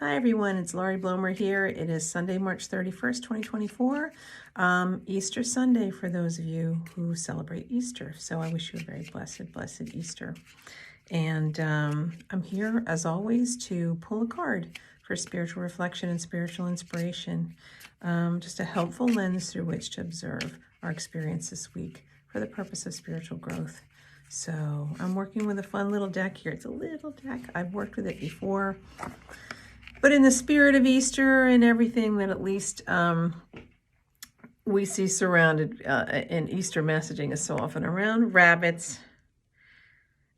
Hi everyone, it's Laurie Blomer here. It is Sunday, March 31st, 2024, Easter Sunday for those of you who celebrate Easter. So I wish you a very blessed Easter. And I'm here, as always, to pull a card for spiritual reflection and spiritual inspiration. Just a helpful lens through which to observe our experience this week for the purpose of spiritual growth. So I'm working with a fun little deck here. It's a little deck. I've worked with it before. But in the spirit of Easter and everything that at least we see surrounded in Easter messaging is so often around rabbits,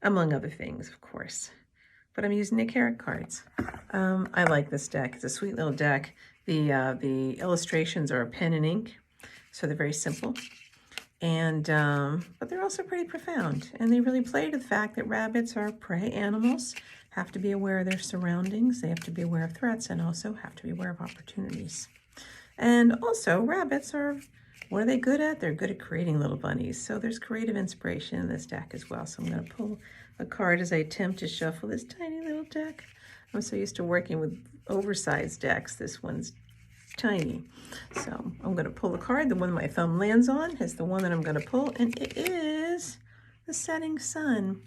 among other things, of course. But I'm using the tarot cards. I like this deck. It's a sweet little deck. The illustrations are a pen and ink, so they're very simple. And but they're also pretty profound. And they really play to the fact that rabbits are prey animals, have to be aware of their surroundings, they have to be aware of threats, and also have to be aware of opportunities. And also, rabbits are, what are they good at? They're good at creating little bunnies. So there's creative inspiration in this deck as well. So I'm going to pull a card as I attempt to shuffle this tiny little deck. I'm so used to working with oversized decks. This one's tiny. So I'm going to pull a card. The one my thumb lands on is the one that I'm going to pull, and it is the Setting Sun.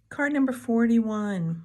Card number 41.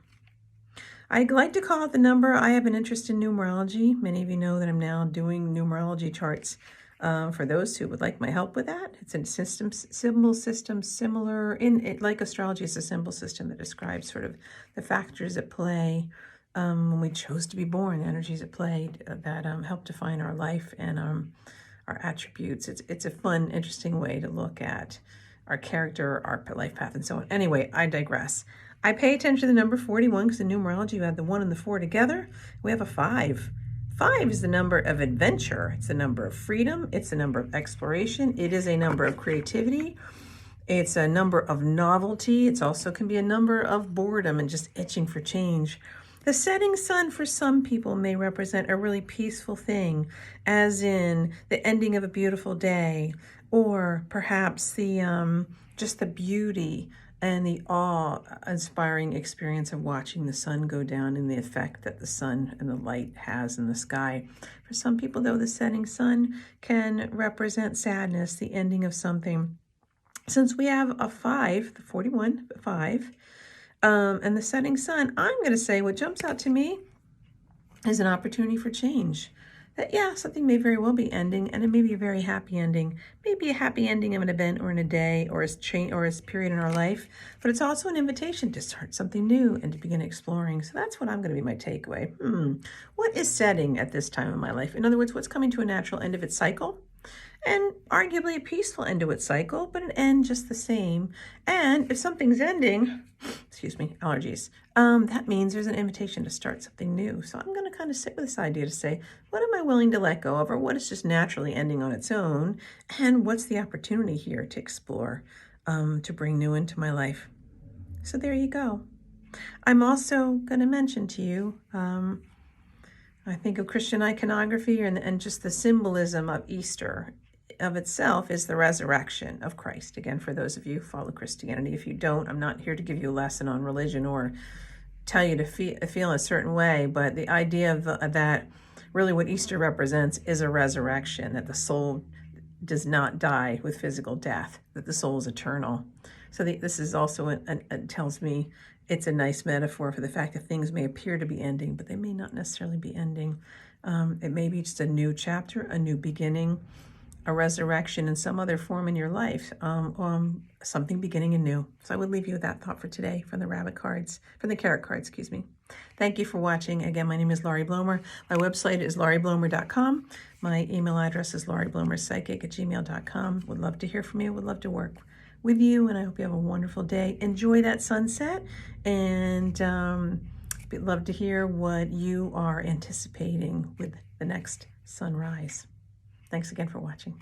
I like to call it the number. I have an interest in numerology. Many of you know that I'm now doing numerology charts for those who would like my help with that. It's a symbol system similar in it, like astrology is a symbol system that describes sort of the factors at play when we chose to be born, the energies at play that help define our life and our attributes. It's a fun, interesting way to look at our character, our life path, and so on. Anyway, I digress. I pay attention to the number 41 because in numerology you add the 1 and the 4 together. We have a 5. 5 is the number of adventure. It's the number of freedom. It's the number of exploration. It is a number of creativity. It's a number of novelty. It also can be a number of boredom and just itching for change. The setting sun for some people may represent a really peaceful thing, as in the ending of a beautiful day, or perhaps the just the beauty and the awe-inspiring experience of watching the sun go down and the effect that the sun and the light has in the sky. For some people, though, the setting sun can represent sadness, the ending of something. Since we have a 5, the 41, 5, and the setting sun, I'm going to say what jumps out to me is an opportunity for change. That, yeah, something may very well be ending, and it may be a very happy ending. Maybe a happy ending of an event or in a day or a period in our life, but it's also an invitation to start something new and to begin exploring. So that's what I'm going to be my takeaway. What is setting at this time in my life? In other words, what's coming to a natural end of its cycle? And arguably a peaceful end to its cycle, but an end just the same. And if something's ending, excuse me, allergies, that means there's an invitation to start something new. So I'm going to kind of sit with this idea to say, what am I willing to let go of, or what is just naturally ending on its own? And what's the opportunity here to explore, to bring new into my life? So there you go. I'm also going to mention to you, I think of Christian iconography and just the symbolism of Easter of itself is the resurrection of Christ. Again, for those of you who follow Christianity, if you don't, I'm not here to give you a lesson on religion or tell you to feel a certain way, but the idea of that really what Easter represents is a resurrection, that the soul does not die with physical death, that the soul is eternal. So this is also, it tells me it's a nice metaphor for the fact that things may appear to be ending, but they may not necessarily be ending. It may be just a new chapter, a new beginning, a resurrection in some other form in your life, something beginning anew. So I would leave you with that thought for today from the tarot cards, excuse me. Thank you for watching. Again, my name is Laurie Blomer. My website is laurieblomer.com. My email address is laurieblomerpsychic@gmail.com. Would love to hear from you. Would love to work with you, and I hope you have a wonderful day. Enjoy that sunset, and I'd love to hear what you are anticipating with the next sunrise. Thanks again for watching.